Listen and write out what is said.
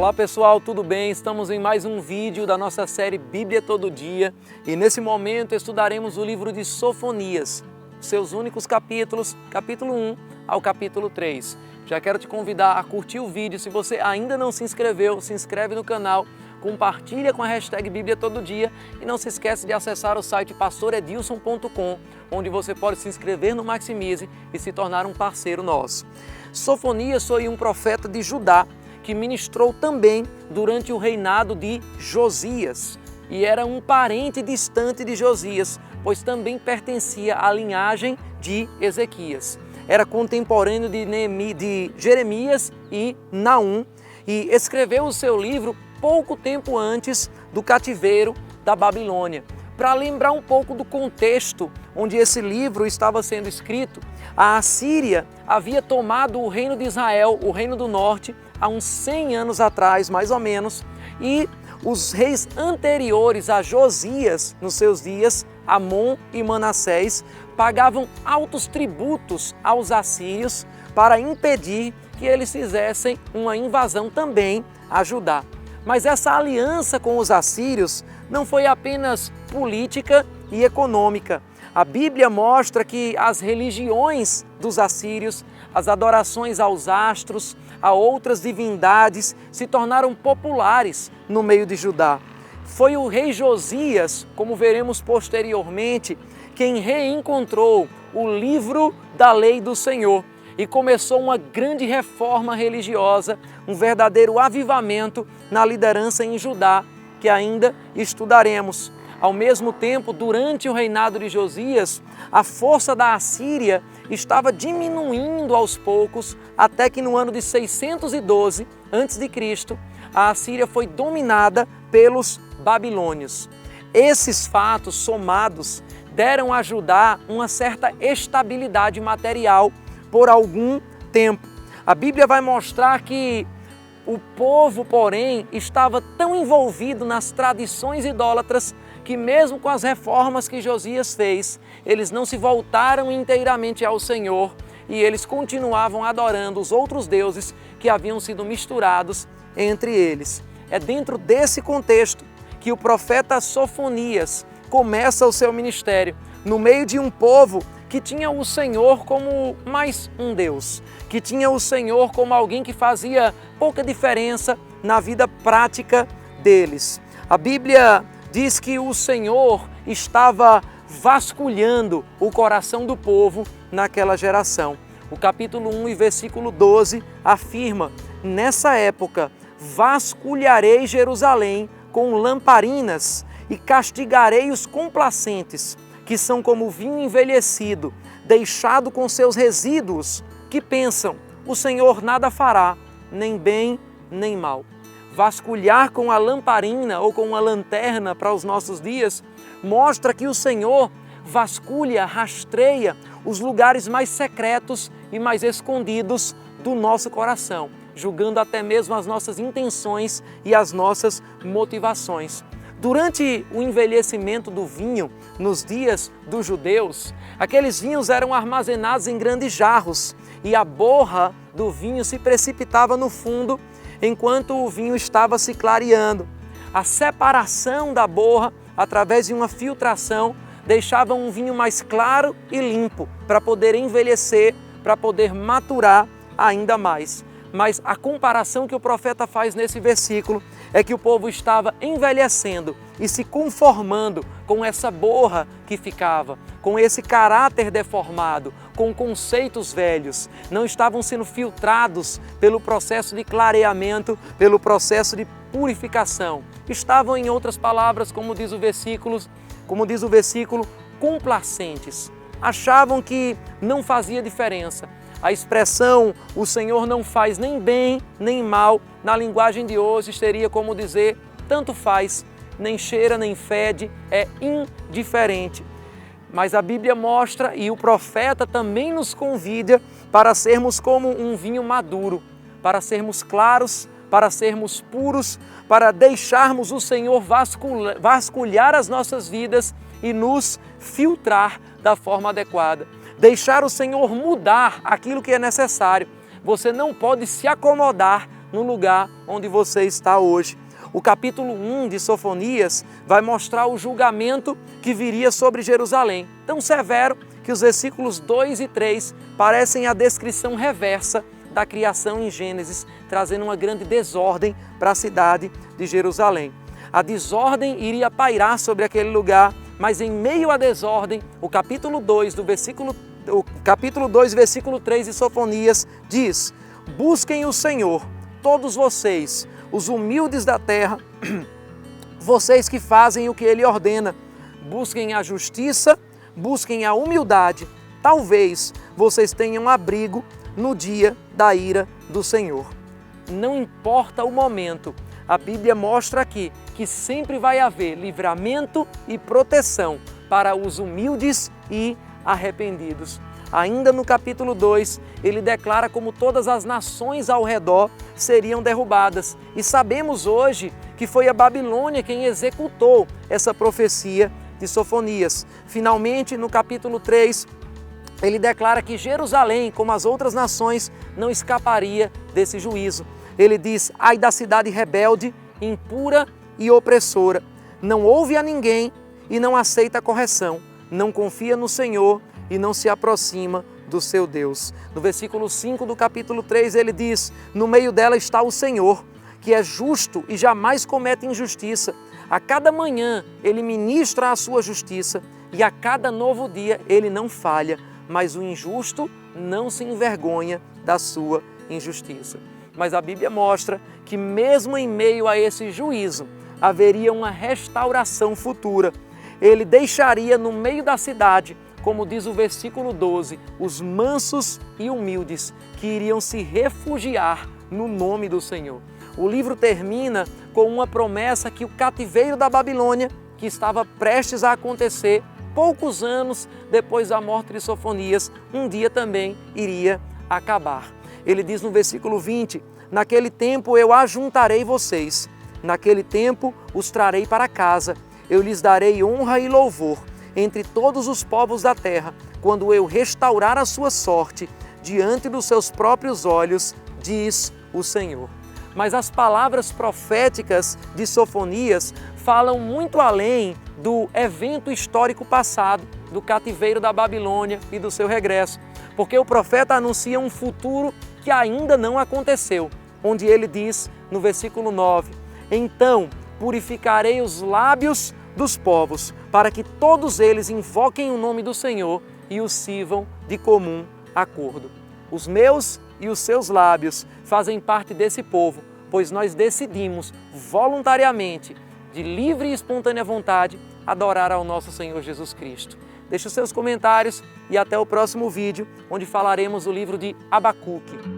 Olá pessoal, tudo bem? Estamos em mais um vídeo da nossa série Bíblia Todo Dia e nesse momento estudaremos o livro de Sofonias, seus únicos capítulos, capítulo 1 ao capítulo 3. Já quero te convidar a curtir o vídeo. Se você ainda não se inscreveu, se inscreve no canal, compartilha com a hashtag Bíblia Todo Dia e não se esquece de acessar o site pastoredilson.com, onde você pode se inscrever no Maximize e se tornar um parceiro nosso. Sofonias foi um profeta de Judá que ministrou também durante o reinado de Josias e era um parente distante de Josias, pois também pertencia à linhagem de Ezequias. Era contemporâneo de Jeremias e Naum e escreveu o seu livro pouco tempo antes do cativeiro da Babilônia. Para lembrar um pouco do contexto onde esse livro estava sendo escrito, a Assíria havia tomado o reino de Israel, o reino do norte, há uns 100 anos atrás, mais ou menos, e os reis anteriores a Josias, nos seus dias, Amon e Manassés, pagavam altos tributos aos assírios para impedir que eles fizessem uma invasão também a Judá. Mas essa aliança com os assírios não foi apenas política e econômica. A Bíblia mostra que as religiões dos assírios, as adorações aos astros, a outras divindades, se tornaram populares no meio de Judá. Foi o rei Josias, como veremos posteriormente, quem reencontrou o livro da lei do Senhor e começou uma grande reforma religiosa, um verdadeiro avivamento na liderança em Judá, que ainda estudaremos. Ao mesmo tempo, durante o reinado de Josias, a força da Assíria estava diminuindo aos poucos, até que no ano de 612 a.C., a Assíria foi dominada pelos babilônios. Esses fatos somados deram a Judá uma certa estabilidade material por algum tempo. A Bíblia vai mostrar que o povo, porém, estava tão envolvido nas tradições idólatras que mesmo com as reformas que Josias fez, eles não se voltaram inteiramente ao Senhor e eles continuavam adorando os outros deuses que haviam sido misturados entre eles. É dentro desse contexto que o profeta Sofonias começa o seu ministério, no meio de um povo que tinha o Senhor como mais um Deus, que tinha o Senhor como alguém que fazia pouca diferença na vida prática deles. A Bíblia diz que o Senhor estava vasculhando o coração do povo naquela geração. O capítulo 1 e versículo 12 afirma: nessa época vasculharei Jerusalém com lamparinas e castigarei os complacentes, que são como vinho envelhecido, deixado com seus resíduos, que pensam: o Senhor nada fará, nem bem nem mal. Vasculhar com a lamparina ou com uma lanterna para os nossos dias mostra que o Senhor vasculha, rastreia os lugares mais secretos e mais escondidos do nosso coração, julgando até mesmo as nossas intenções e as nossas motivações. Durante o envelhecimento do vinho, nos dias dos judeus, aqueles vinhos eram armazenados em grandes jarros e a borra do vinho se precipitava no fundo enquanto o vinho estava se clareando. A separação da borra, através de uma filtração, deixava um vinho mais claro e limpo para poder envelhecer, para poder maturar ainda mais. Mas a comparação que o profeta faz nesse versículo é que o povo estava envelhecendo e se conformando com essa borra que ficava, com esse caráter deformado, com conceitos velhos. Não estavam sendo filtrados pelo processo de clareamento, pelo processo de purificação. Estavam, em outras palavras, como diz o versículo, complacentes. Achavam que não fazia diferença. A expressão "o Senhor não faz nem bem nem mal", na linguagem de hoje seria como dizer tanto faz, nem cheira nem fede, é indiferente. Mas a Bíblia mostra e o profeta também nos convida para sermos como um vinho maduro, para sermos claros, para sermos puros, para deixarmos o Senhor vasculhar as nossas vidas e nos filtrar da forma adequada. Deixar o Senhor mudar aquilo que é necessário. Você não pode se acomodar no lugar onde você está hoje. O capítulo 1 de Sofonias vai mostrar o julgamento que viria sobre Jerusalém, tão severo que os versículos 2 e 3 parecem a descrição reversa da criação em Gênesis, trazendo uma grande desordem para a cidade de Jerusalém. A desordem iria pairar sobre aquele lugar, mas em meio à desordem, o capítulo 2, versículo 3 de Sofonias diz: busquem o Senhor, todos vocês, os humildes da terra, vocês que fazem o que Ele ordena, busquem a justiça, busquem a humildade, talvez vocês tenham abrigo no dia da ira do Senhor. Não importa o momento, a Bíblia mostra aqui que sempre vai haver livramento e proteção para os humildes e arrependidos. Ainda no capítulo 2, ele declara como todas as nações ao redor seriam derrubadas. E sabemos hoje que foi a Babilônia quem executou essa profecia de Sofonias. Finalmente, no capítulo 3, ele declara que Jerusalém, como as outras nações, não escaparia desse juízo. Ele diz: ai da cidade rebelde, impura e opressora, não ouve a ninguém e não aceita a correção, não confia no Senhor e não se aproxima do seu Deus. No versículo 5 do capítulo 3 ele diz: no meio dela está o Senhor, que é justo e jamais comete injustiça. A cada manhã ele ministra a sua justiça e a cada novo dia ele não falha, mas o injusto não se envergonha da sua injustiça. Mas a Bíblia mostra que mesmo em meio a esse juízo, haveria uma restauração futura. Ele deixaria no meio da cidade, como diz o versículo 12, os mansos e humildes que iriam se refugiar no nome do Senhor. O livro termina com uma promessa que o cativeiro da Babilônia, que estava prestes a acontecer poucos anos depois da morte de Sofonias, um dia também iria acabar. Ele diz no versículo 20, naquele tempo eu ajuntarei vocês, naquele tempo os trarei para casa, eu lhes darei honra e louvor entre todos os povos da terra, quando eu restaurar a sua sorte diante dos seus próprios olhos, diz o Senhor. Mas as palavras proféticas de Sofonias falam muito além do evento histórico passado, do cativeiro da Babilônia e do seu regresso, porque o profeta anuncia um futuro que ainda não aconteceu, onde ele diz no versículo 9, então purificarei os lábios dos povos, para que todos eles invoquem o nome do Senhor e o sirvam de comum acordo. Os meus e os seus lábios fazem parte desse povo, pois nós decidimos voluntariamente, de livre e espontânea vontade, adorar ao nosso Senhor Jesus Cristo. Deixe os seus comentários e até o próximo vídeo, onde falaremos do livro de Abacuque.